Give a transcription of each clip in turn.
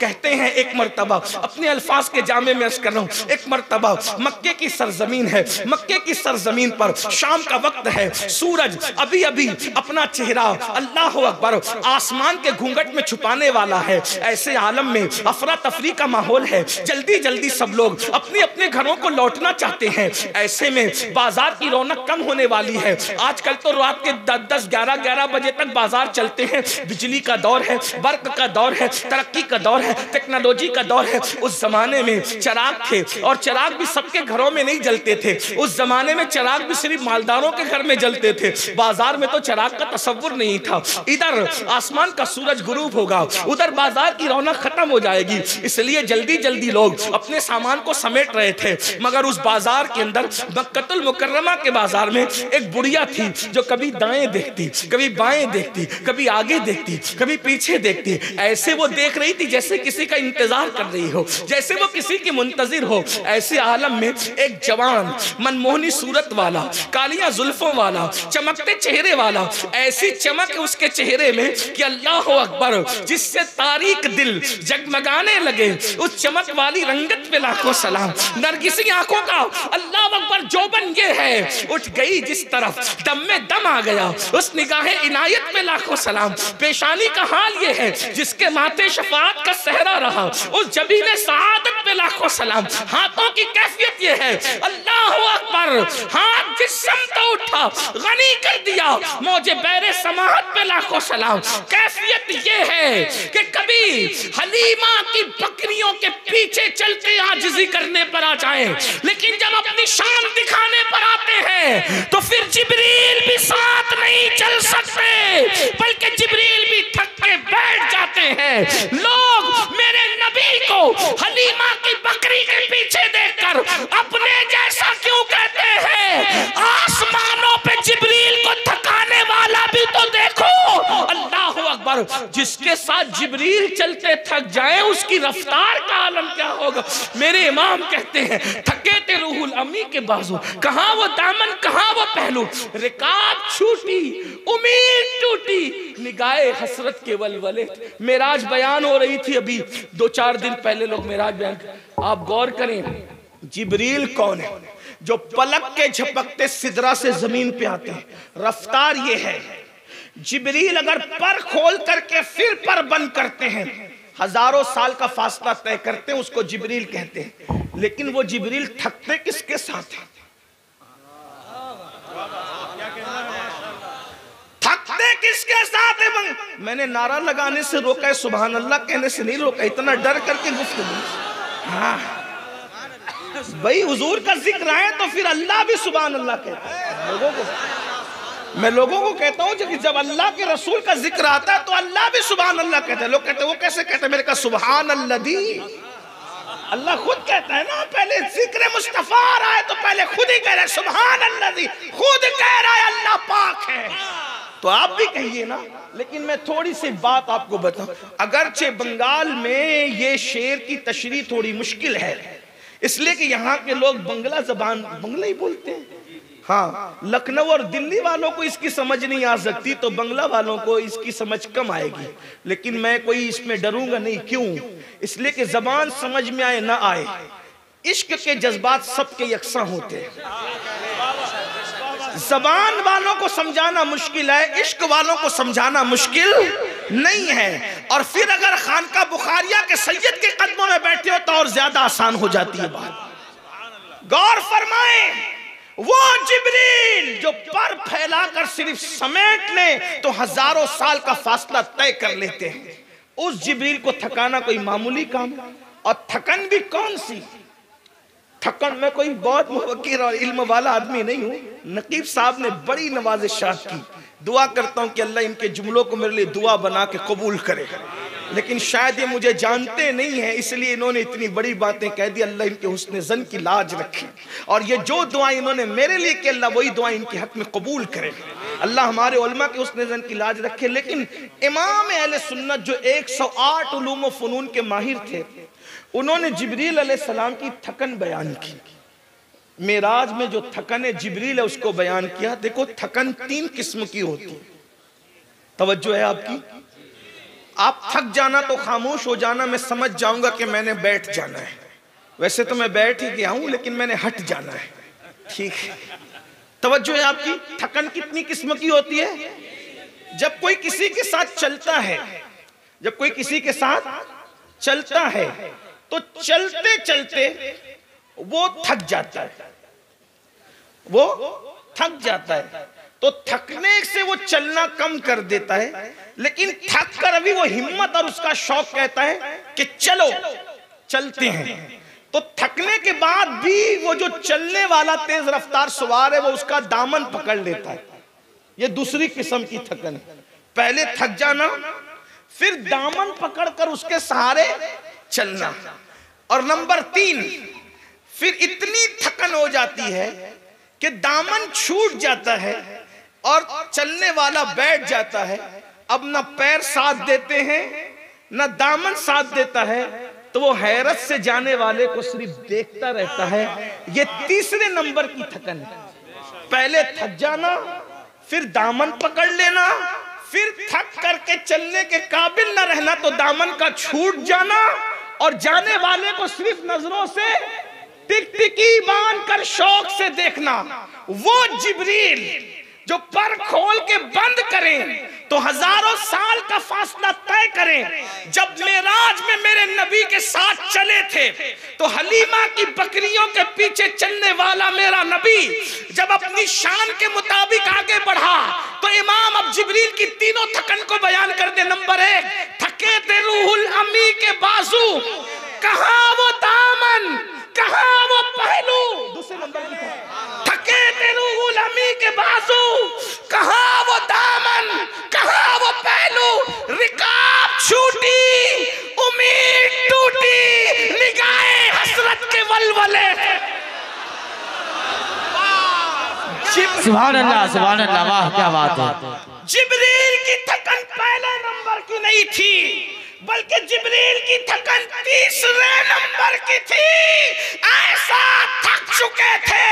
कहते हैं एक मर्तबा, अपने अल्फाज के जामे में अर्ज कर रहा हूँ, एक मर्तबा मक्के की सरजमीन है, मक्के की सरजमीन पर शाम का वक्त है, सूरज अभी अभी अपना चेहरा अल्लाह अकबर आसमान के घूंघट में छुपाने वाला है। ऐसे आलम में अफरा तफरी का माहौल है, जल्दी जल्दी सब लोग अपने अपने घरों को लौटना चाहते हैं। ऐसे में बाजार की रौनक कम होने वाली है। आजकल तो रात के 10-10, 11-11 बजे तक बाजार चलते हैं। बिजली का दौर है, बर्क का दौर है, तरक्की का दौर है, टेक्नोलॉजी का दौर है। उस जमाने में चिराग थे और चिराग भी सबके घरों में नहीं जलते थे। उस जमाने में चिराग भी सिर्फ मालदारों के घर में जलते थे। बाजार में तो चिराग का तसव्वुर नहीं था। इधर आसमान का सूरज गुरूब होगा, उधर बाजार की रौनक खत्म हो जाएगी। इसलिए जल्दी जल्दी लोग अपने सामान को समेट रहे थे। मगर उस बाजार के अंदर, मक्कतुल मुकर्रमा के बाजार में एक बुढ़िया थी जो कभी दाएं देखती, कभी बाएं देखती, कभी आगे देखती, कभी पीछे देखती। ऐसे वो देख रही थी जैसे किसी का इंतजार कर रही हो, जैसे वो किसी की मुंतजिर हो। ऐसे आलम में एक जवान मनमोहनी सूरत वाला, कालियां जुल्फों वाला, चमकते चेहरे वाला, ऐसी चमक उसके चेहरे में कि अल्लाह अकबर, जिससे तारीक दिल जगमगाने लगे। उस चमक वाली रंगत पे लाखों सलाम। नरगिसी आंखों का अल्लाह अकबर जोबन ये है, उठ गई जिस तरफ दम में दम आ गया। उस निगाहे इनायत में लाखों सलाम। पेशानी का हाल ये है जिसके माथे शफाअत का सहरा रहा। उस जबीने सआदत पे लाखों सलाम। हाथों की कैफियत ये है, अल्लाह अकबर, हाथ जिस्म तो उठा, गनी कर दिया। मौजे बैरे समाहत पे लाखों सलाम। कैफियत ये है कि कभी हलीमा की बकरियों के पीछे चलते आजिज़ी करने पर आ जाए, लेकिन जब अपनी शान दिखाने पर आते हैं तो फिर जिब्रील भी साथ नहीं चल सकते, बल्कि जिब्रील भी थक के बैठ जाते हैं। लोग मेरे नबी को हलीमा की बकरी के पीछे देखकर अपने जैसा क्यों कहते हैं? आसमानों पे जिब्रील को थकाने वाला भी तो देखो। अल्लाह अकबर, जिसके साथ जिब्रील चलते थक जाए उसकी रफ्तार का आलम क्या होगा। मेरे इमाम कहते हैं, थके थे रूहुल अमी के बाजू, कहाँ वो दामन कहाँ वो पहलू, रिकाब छूटी उम्मीद टूटी, निगाहे हसरत के वलवले। मेराज बयान हो रही थी अभी 2-4 दिन पहले, लोग मेराज बयान, आप गौर करें जिब्रील कौन है? जो पलक के झपकते सिदरा से जमीन पे आते हैं। रफ्तार ये है, जिब्रील अगर पर खोल करके फिर पर बंद करते हैं, हजारों साल का फासला तय करते हैं, उसको जिब्रील कहते हैं। लेकिन वो जिब्रील थकते किसके साथ है? थकते किसके साथ है? मैंने नारा लगाने से रोका है, सुभान अल्लाह कहने से नहीं रोका, इतना डर करके गुफ्तगू। हाँ भाई, हुजूर का जिक्र आए तो फिर अल्लाह भी सुभान अल्लाह कहता है। लोगों को मैं लोगों को कहता हूँ कि जब अल्लाह के रसूल का जिक्र आता है तो अल्लाह भी सुभान अल्लाह कहता है। लोग कहते हैं वो कैसे कहते हैं? मेरे कहा सुभान अल्लादी, अल्लाह खुद कहता है ना। पहले जिक्र मुस्तफा आ रहा है तो पहले खुद ही कह रहा है सुभान अल्लादी, खुद कह रहा है अल्लाह पाक है, तो आप भी कहिए ना। लेकिन मैं थोड़ी सी बात आपको बताऊं, अगरचे बंगाल में ये शेर की तशरीह थोड़ी मुश्किल है, इसलिए कि यहाँ के लोग बंगला जबान बंगला ही बोलते हैं। हाँ, लखनऊ और दिल्ली वालों को इसकी समझ नहीं आ सकती, तो बंगला वालों को इसकी समझ कम आएगी। लेकिन मैं कोई इसमें डरूंगा नहीं। क्यों? इसलिए कि जबान समझ में आए ना आए, इश्क के जज्बात सबके यकसा होते हैं। जबान वालों को समझाना मुश्किल है, इश्क वालों को समझाना मुश्किल नहीं है। और फिर अगर खानका बुखारिया के सैयद के कदमों में बैठे हो तो और ज्यादा आसान हो जाती है बात। गौर फरमाएं, वो जिब्रील जो पर फैलाकर सिर्फ समेट ले तो हजारों साल का फासला तय कर लेते हैं, उस जिब्रील को थकाना कोई मामूली काम। और थकन भी कौन सी थकन? मैं कोई बहुत मुवक्किर और इल्म वाला आदमी नहीं हूँ। नकीब साहब ने बड़ी नवाज़िशात की, दुआ करता हूँ कि अल्लाह इनके जुमलों को मेरे लिए दुआ बना के कबूल करे। लेकिन शायद ये मुझे जानते नहीं है, इसलिए इन्होंने इतनी बड़ी बातें कह दी। अल्लाह इनके हुस्न ज़न की लाज रखे, और ये जो दुआ इन्होंने मेरे लिए की, अल्लाह वही दुआ इनके हक में कबूल करे। अल्लाह हमारे उलमा के हुस्न ज़न की लाज रखे। लेकिन इमाम अहले सुन्नत जो 108 उलूम व फ़नून के माहिर थे, उन्होंने जिब्रील अलैहिस्सलाम की थकन बयान की। मेराज में जो थकन जिब्रील है उसको बयान किया। देखो, थकन 3 किस्म की होती है, तवज्जो है आपकी। आप थक जाना तो खामोश हो जाना, मैं समझ जाऊंगा कि मैंने बैठ जाना है। वैसे तो मैं बैठ ही गया हूं, लेकिन मैंने हट जाना है। ठीक है, तवज्जो है आपकी। थकन कितनी किस्म की होती है। जब कोई किसी के साथ चलता है, जब कोई किसी के साथ चलता है तो चलते चलते वो थक जाता है, वो थक जाता है। तो थकने से वो चलना कम कर देता है, लेकिन थक कर अभी वो हिम्मत और उसका शौक कहता है कि चलो चलते हैं। तो थकने के बाद भी वो जो चलने वाला तेज रफ्तार सवार है वो उसका दामन पकड़ लेता है। ये दूसरी किस्म की थकन है। पहले थक जाना, फिर दामन पकड़कर उसके सहारे चलना। और नंबर 3, फिर इतनी थकन हो जाती है कि दामन छूट जाता है और चलने वाला बैठ जाता है। अब ना पैर साथ देते हैं ना दामन साथ देता है, तो वो हैरत से जाने वाले को सिर्फ देखता रहता है। ये तीसरे नंबर की थकन है। पहले थक जाना, फिर दामन पकड़ लेना, फिर थक करके चलने के काबिल न रहना तो दामन का छूट जाना, और जाने वाले को सिर्फ नजरों से टिकटिकी बांध कर शौक से देखना। वो जिब्रील जो पर खोल के बंद करें तो हजारों साल का फासला तय करें। जब मेराज में मेरे नबी के साथ चले थे तो हलीमा की बकरियों के पीछे चलने वाला मेरा नबी जब अपनी शान के मुताबिक आगे बढ़ा तो इमाम अब जिब्रील की तीनों थकन को बयान कर दे। नंबर 1, थके थे रूहुल अमी के बाजू, कहां वो दामन, कहां वो पहलू। दूसरे नंबर की थके थे रूहुल अमी के बाजू, कहां वो दामन, कहां वो पहलू। रिकाब छूटी, उम्मीद टूटी, निगाहे हसरत के वलवले। सुभान अल्लाह, वाह क्या बात है। जिब्रील की थकन पहले नंबर की नहीं थी, बल्कि जिब्रील की थकन तीसरे नंबर की थी। ऐसा थक चुके थे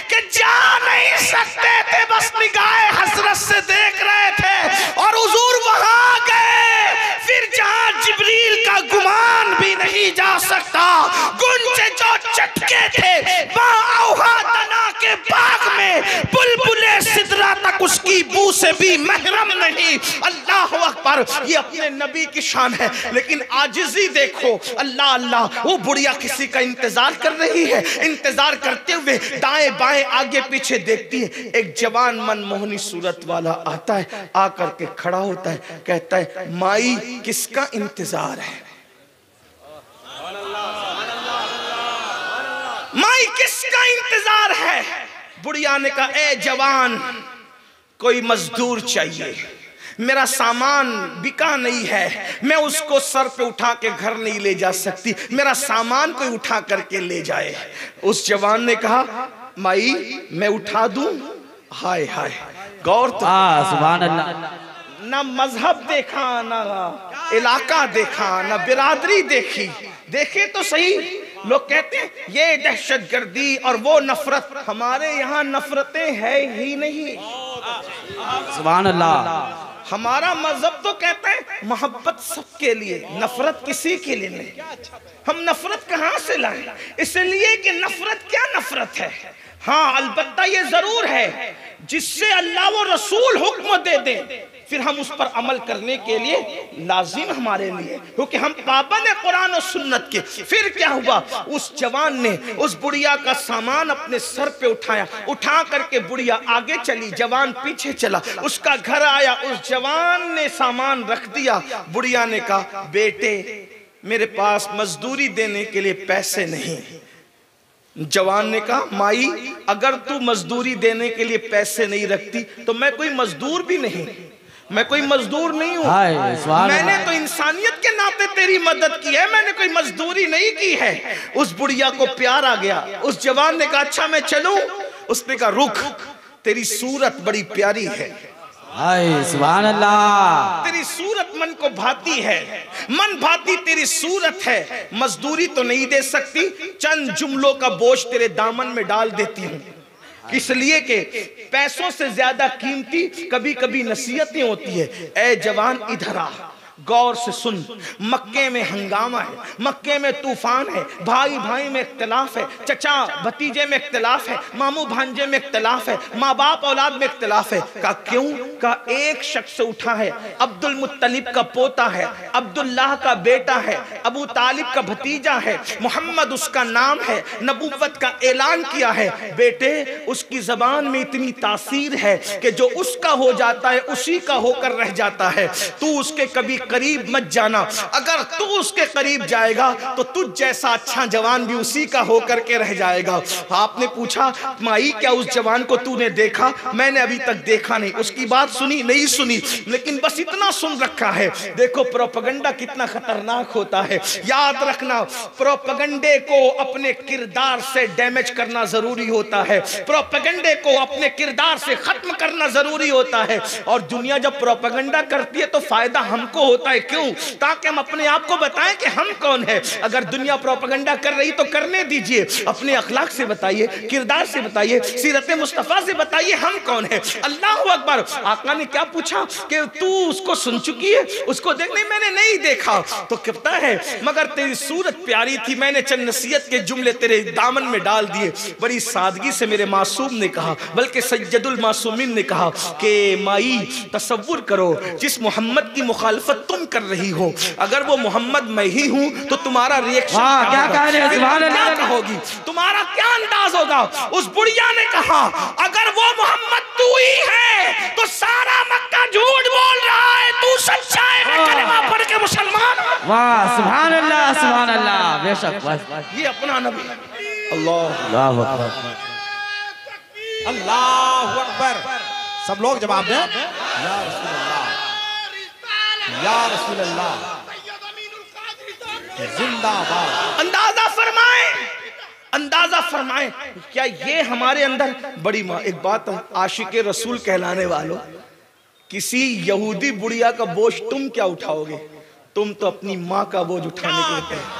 कि जा नहीं सकते थे, बस निगाहे हसरत से देख रहे थे। और हुजूर वहां गए फिर जहां जिब्रील का गुमान भी नहीं जा सकता। गुंजे जो चटके थे दना के बाग में, बुलबुले सिदरा तक उसकी बू से भी महरम नहीं। अल्लाह अकबर, ये अपने नबी की शान है। लेकिन आजिज़ी देखो, अल्लाह अल्लाह, वो बुढ़िया किसी का इंतजार कर रही है। इंतजार करते हुए दाएं बाएं आगे पीछे देखती है। एक जवान मनमोहनी सूरत वाला आता है, आकर के खड़ा होता है, कहता है माई किसका इंतजार है, माई किसका इंतजार है। बुढ़िया ने कहा ए जवान, कोई मजदूर चाहिए, मेरा सामान बिका नहीं है, मैं उसको सर पे उठा के घर नहीं ले जा सकती, मेरा सामान कोई उठा करके ले जाए। उस जवान ने कहा माई मैं उठा दूं। हाय हाय, गौर तो सुभान अल्लाह। ना मजहब देखा, ना इलाका देखा, ना बिरादरी देखी। देखे तो सही, लोग कहते हैं ये दहशतगर्दी और वो नफरत। हमारे यहाँ नफरतें है ही नहीं। सुभान अल्लाह। हमारा मजहब तो कहता है मोहब्बत सबके लिए, नफरत किसी के लिए नहीं। हम नफरत कहां से लाएं? इसलिए कि नफरत क्या नफरत है। हाँ अलबत्ता ये जरूर है जिससे अल्लाह वो रसूल हुक्म दे दे, फिर हम उस पर अमल करने के लिए लाजिम हमारे लिए, क्योंकि हम पाबंद है कुरान और सुन्नत के। फिर क्या हुआ, उस जवान ने उस बुढ़िया का सामान अपने सर पे उठाया, उठा करके बुढ़िया आगे चली, जवान पीछे चला। उसका घर आया, उस जवान ने सामान रख दिया। बुढ़िया ने कहा बेटे मेरे पास मजदूरी देने के लिए पैसे नहीं। जवान ने कहा माई अगर तू मजदूरी देने के लिए पैसे नहीं रखती तो मैं कोई मजदूर भी नहीं, मैं कोई मजदूर नहीं हूँ। मैंने तो इंसानियत के नाते तेरी मदद की है, मैंने कोई मजदूरी नहीं की है। उस बुढ़िया को प्यार आ गया। उस जवान ने कहा अच्छा मैं चलूं? उसने कहा रुक, तेरी सूरत बड़ी प्यारी है, सुभान अल्लाह, तेरी सूरत मन को भाती है, मन भाती तेरी सूरत है। मजदूरी तो नहीं दे सकती, चंद जुमलों का बोझ तेरे दामन में डाल देती हूँ। इसलिए कि पैसों से ज्यादा कीमती कभी कभी नसीहतें होती है। ए जवान इधर आ, गौर से सुन, मक्के में हंगामा है, मक्के में तूफान है, भाई भाई में इख्तिलाफ है, चचा भतीजे में इख्तिलाफ है, मामू भांजे में इख्तिलाफ है, माँ बाप औलाद में इख्तिलाफ है। का क्यों? का एक शख्स उठा है, अब्दुल मुत्तलिब का पोता है, अब्दुल्लाह का बेटा है, अबू तालिब का भतीजा है, मोहम्मद उसका नाम है, नबूवत का ऐलान किया है। बेटे, उसकी जबान में इतनी तासीर है कि जो उसका हो जाता है उसी का होकर रह जाता है। तू उसके कभी करीब मत जाना, अगर तू उसके करीब जाएगा तो तुझ जैसा अच्छा जवान भी उसी का होकर के रह जाएगा। आपने पूछा, माई क्या उस जवान को तूने देखा? मैंने अभी तक देखा नहीं, उसकी बात सुनी नहीं सुनी, लेकिन बस इतना सुन रखा है। देखो प्रोपेगेंडा कितना खतरनाक होता है। याद रखना, प्रोपेगेंडे को अपने किरदार से डैमेज करना जरूरी होता है, प्रोपेगेंडे को अपने किरदार से खत्म करना जरूरी होता है। और दुनिया जब प्रोपेगेंडा करती है तो फायदा हमको होता है। क्यों? ताकि हम अपने आप को बताएं कि हम कौन है। अगर दुनिया प्रोपेगेंडा कर रही तो करने दीजिए, अपने अखलाक से बताइए, किरदार से बताइए, सीरत मुस्तफा से बताइए हम कौन है। अल्लाह अकबर। आका ने क्या पूछा कि तू उसको सुन चुकी है? उसको देखने मैंने नहीं देखा। तो कहता है मगर तेरी सूरत प्यारी थी, मैंने चंद नसीहत के जुमले तेरे दामन में डाल दिए। बड़ी सादगी से मेरे मासूम ने कहा, बल्कि सैयदुल मासूमीन ने कहा कि माई तसव्वुर करो, जिस मोहम्मद की मुखालफत तुम कर रही हो, अगर वो मोहम्मद मैं ही हूं तो तुम्हारा रिएक्शन क्या होगी, तुम्हारा क्या अंदाज होगा? उस बुढ़िया ने कहा, अगर वो मोहम्मद तू ही है तो सारा मक्का झूठ बोल रहा है, तू सच्चा है, मैं कलिमा पढ़ के मुसलमान। वाह, सुभान अल्लाह, सुभान अल्लाह। बेशक ये अपना नबी। अल्लाह अल्लाह अकबर। सब लोग जवाब दें, या रसूल अल्लाह, या रसूल अल्लाह, जिंदाबाद। अंदाजा फरमाएं, अंदाजा फरमाएं, क्या ये हमारे अंदर बड़ी एक बात, आशिक रसूल कहलाने वालों, किसी यहूदी बुढ़िया का बोझ तुम क्या उठाओगे? तुम तो अपनी माँ का बोझ उठाने के लिए तैयार,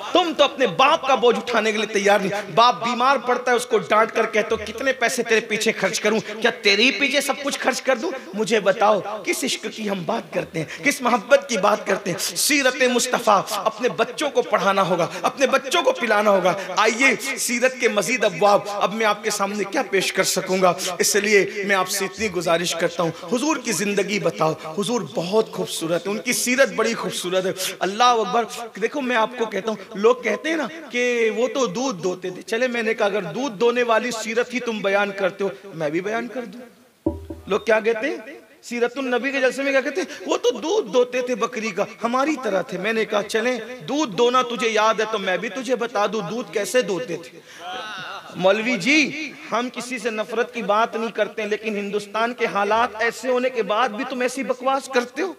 तुम तो अपने बाप का बोझ उठाने के लिए तैयार नहीं। बाप बीमार पड़ता है, उसको डांट कर कहते हो कितने पैसे तेरे पीछे खर्च करूं, क्या तेरे ही पीछे सब कुछ खर्च कर दूं? मुझे बताओ किस इश्क की हम बात करते हैं, किस मोहब्बत की बात करते हैं? सीरत मुस्तफ़ा अपने बच्चों को पढ़ाना होगा, अपने बच्चों को पिलाना होगा। आइए सीरत के मजीद अब्वाब अब मैं आपके सामने क्या पेश कर सकूंगा, इसलिए मैं आपसे इतनी गुजारिश करता हूँ, हुजूर की जिंदगी बताओ। हुजूर बहुत खूबसूरत है, उनकी सीरत बड़ी खूबसूरत है। अल्लाह अकबर। देखो मैं आपको कहता हूँ, लोग कहते हैं ना कि वो तो दूध दोते थे, चले मैंने कहा अगर दूध दोने वाली सीरत ही तुम बयान करते हो, मैं भी बयान कर दूं। लोग क्या कहते हैं, सीरतुन नबी के जलसे में क्या कहते हैं, वो तो दूध दोते थे बकरी का, हमारी तरह थे। मैंने कहा चले दूध दोना तुझे याद है तो मैं भी तुझे बता दूं दूध कैसे दोते थे। मौलवी जी, हम किसी से नफरत की बात नहीं करते, लेकिन हिंदुस्तान के हालात ऐसे होने के बाद भी तुम ऐसी बकवास करते हो।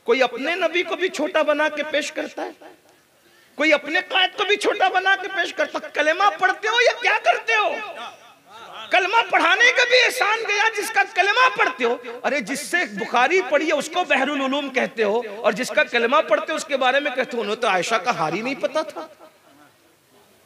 कोई अपने नबी को भी छोटा बना के पेश करता है, कोई अपने कायद को भी छोटा बना के पेश करता। कलमा पढ़ते हो या क्या करते हो? कलमा पढ़ाने का भी एहसान गया जिसका कलमा पढ़ते हो। अरे जिससे बुखारी पढ़ी है उसको बहरुल उलूम कहते हो, और जिसका कलमा पढ़ते हो उसके बारे में कहते हो उन्हें तो आयशा का हारी नहीं पता था।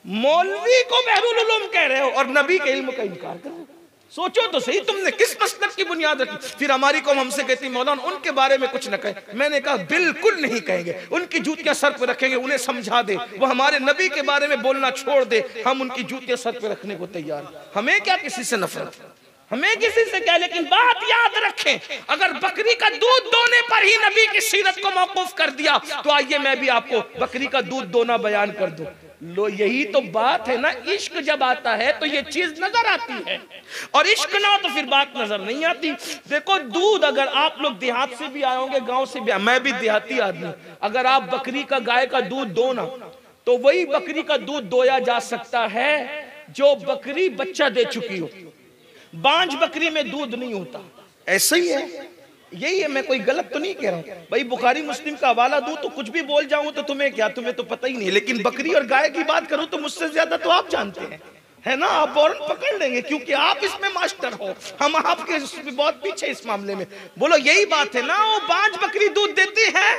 मौलवी को बहरुल उलूम कह रहे हो और नबी के इल्म का इनकार कर रहे हो। सोचो तो सही, तुमने किस मसलक की बुनियाद रखी? फिर हमारी कौम हमसे कहती मौलाना उनके बारे में कुछ न कहे। मैंने कहा बिल्कुल नहीं कहेंगे, उनकी जूतियां सर पर रखेंगे, उन्हें समझा दे, वो हमारे नबी के बारे में बोलना छोड़ दे, हम उनकी जूतियां सर पर रखने को तैयार हैं। हमें क्या किसी से नफरत, हमें किसी से क्या, लेकिन बात याद रखें, अगर बकरी का दूध दोने पर ही नबी की सीरत को मौकूफ कर दिया तो आइए मैं भी आपको बकरी का दूध दोना बयान कर दूं। लो यही तो बात है ना, इश्क जब आता है तो ये चीज नजर आती है, और इश्क ना हो तो फिर बात नजर नहीं आती। देखो दूध, अगर आप लोग देहात से भी आए होंगे, गांव से भी, मैं भी देहाती आदमी, अगर आप बकरी का गाय का दूध दो ना तो वही बकरी का दूध दोया जा सकता है जो बकरी बच्चा दे चुकी हो। बांझ बकरी में दूध नहीं होता, ऐसा ही है। यही है, मैं कोई गलत तो नहीं कह रहा हूं भाई। बुखारी मुस्लिम का हवाला दूं तो कुछ भी बोल जाऊं तो तुम्हें क्या, तुम्हें तो पता ही नहीं। लेकिन बकरी और गाय की बात करूं तो मुझसे ज्यादा तो आप जानते हैं, है ना? आप फौरन पकड़ लेंगे क्योंकि आप इसमें मास्टर हो, हम आपके बहुत पीछे इस मामले में। बोलो यही बात है ना, वो बांझ बकरी दूध देती है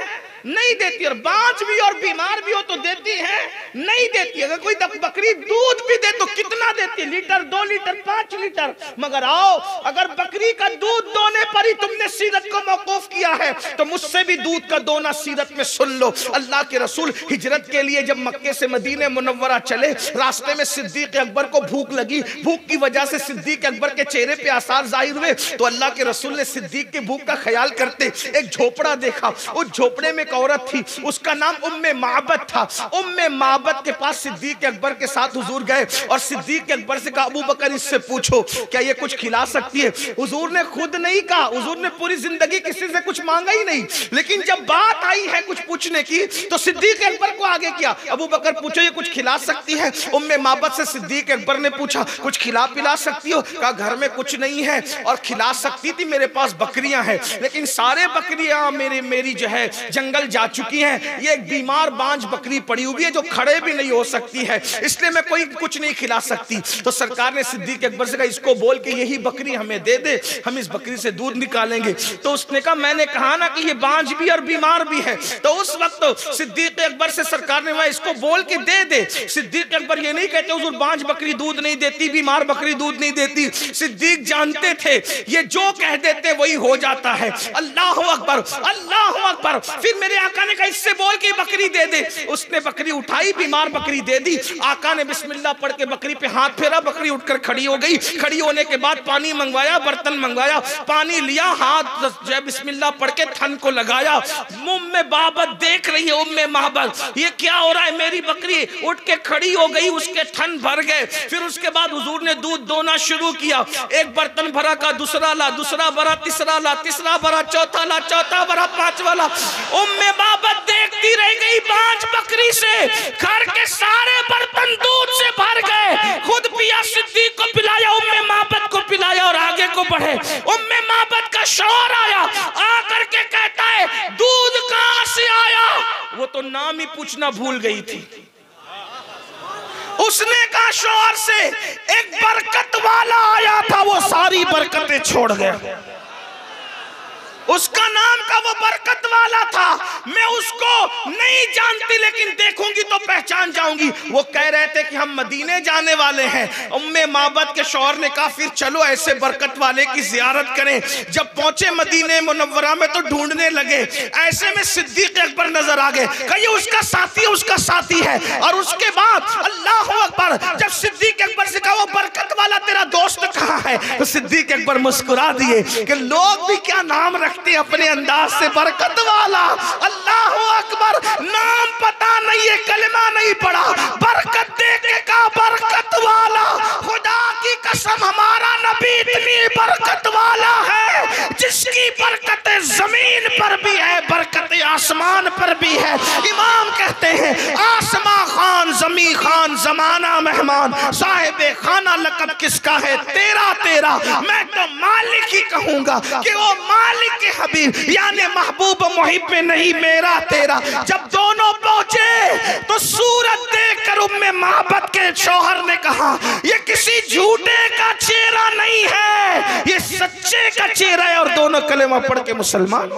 नहीं देती। और बांझ भी और बीमार भी हो तो देती है? नहीं देती। अगर कोई बकरी दूध भी दे तो कितना देती है? Litre, 2 litre, 5 litre. मगर आओ, अगर बकरी का दूध दोने पर ही तुमने सीरत को मौकूफ किया है तो मुझसे भी दूध का दोना सीरत में सुन लो। अल्लाह के रसूल हिजरत के लिए जब मक्के से मदीने मुनव्वरा चले, रास्ते में सिद्दीक अकबर को भूख लगी। भूख की वजह से सिद्दीक अकबर के चेहरे पे आसार जाहिर हुए। तो अल्लाह के रसूल ने सिद्दीक के भूख का ख्याल करते एक झोपड़ा देखा। उस झोपड़े में एक औरत थी, उसका नाम उम्मे माबद था। उम्मे माबद के पास सिद्दीक अकबर के साथ हुजूर गए और सिद्दीक अकबर से कहा, अबू बकर इससे पूछो क्या ये कुछ खिला सकती है? हुजूर ने खुद नहीं कहा, हुजूर ने पूरी जिंदगी किसी से कुछ मांगा ही नहीं, लेकिन जब बात आई है कुछ पूछने की तो सिद्दीक अकबर को आगे किया। अबू बकर पूछो ये कुछ खिला सकती है? उम्मे माबद से सिद्दीक अकबर ने पूछा कुछ खिला पिला सकती हो? कहा घर में कुछ नहीं है और खिला सकती थी, मेरे पास बकरियां हैं लेकिन सारे बकरियां मेरी जो है जंगल जा चुकी हैं। ये एक बीमार बांझ बकरी पड़ी हुई है जो खड़े भी नहीं हो सकती है, इसलिए मैं कोई कुछ नहीं खिला सकती। तो सरकार ने सिद्दीक अकबर से कहा इसको बोल के यही बकरी हमें दे दे, हम इस बकरी से दूध निकालेंगे। तो उसने कहा मैंने कहा ना कि ये बांझ भी और बीमार भी है। तो उस वक्त सिद्दीक अकबर से सरकार ने कहा इसको बोल के दे दे। सिद्दीक अकबर ये नहीं कहते हुजूर बांझ बकरी दूध नहीं देती, बीमार बकरी दूध नहीं देती। सिद्दीक जानते थे ये जो कह देते वही हो जाता है। अल्लाह अकबर, अल्लाह अकबर। फिर मेरे आका ने कहा इससे बोल के बकरी दे दे। उसने बकरी उठाई, बीमार बकरी दे दी। आका ने बिस्मिल्लाह पढ़ के बकरी पे हाथ फेरा, बकरी उठकर खड़ी हो गई। खड़ी होने के बाद पानी मंगवाया, बर्तन मंगवाया, पानी लिया, हाथ जय बिस्मिल्लाह पढ़ के थन को लगाया। उम्मे माबद देख रही है, उम्मे माबद ये क्या हो रहा है? मेरी बकरी उठ के खड़ी हो गई, उसके थन भर गए। फिर उसके बाद हुजूर ने दूध दोना शुरू किया। एक बर्तन भरा का दूसरा ला, दूसरा भरा तीसरा ला, तीसरा भरा चौथा ला, चौथा भरा पांचवा ला। उम्मे माबद देखती रह गई, बांझ बकरी से घर के सारे बर्तन दूध से भर गए। खुद पिया, सिद्दीक को पिलाया, उम्मे माबद को पिलाया और आगे को बढ़े। उम्मे माबद का शौहर आया, आकर के कहता है दूध कहां से आया? वो तो नाम ही पूछना भूल गई थी। उसने कहा शौहर से एक बरकत वाला आया था, वो सारी बरकतें छोड़ गया। उसका नाम का वो बरकत वाला था, मैं उसको नहीं जानती लेकिन देखूंगी तो पहचान जाऊंगी। वो कह रहे थे कि हम मदीने जाने वाले हैं। उम्मे माबद के शौहर ने कहा फिर चलो ऐसे बरकत वाले की जियारत करें। जब पहुंचे मदीने मुनव्वरा में तो ढूंढने लगे, ऐसे में सिद्दीक अकबर नजर आ गए। कहिए उसका साथी है, उसका साथी है। और उसके बाद अल्लाह अकबर, जब सिद्दीक अकबर से कहा वो बरकत वाला तेरा दोस्त कहाँ है, तो सिद्दीक अकबर मुस्कुरा दिए कि लोग भी क्या नाम रख अपने अंदाज से, बरकत वाला। अल्लाह अकबर, नाम पता नहीं है, कलमा नहीं पढ़ा, बरकत दे के कहा बरकत वाला। खुदा की कसम हमारा नबी इतनी बरकत वाला है जिसकी बरकत जमीन पर भी है, बरकत आसमान पर भी है। इमाम कहते हैं आसमां खान, जमी खान, जमाना मेहमान, साहिबे खाना लक़ब किसका है? तेरा तेरा। मैं तो मालिक ही कहूंगा कि वो मालिक हबीब यानी महबूब मुहिब में नहीं, मेरा तेरा। जब दोनों पहुंचे तो सूरत देखकर उम्मे माबद के शौहर ने कहा ये किसी झूठे का चेहरा नहीं है, ये सच्चे का चेहरा है। और दोनों कलेमा पढ़ के मुसलमान।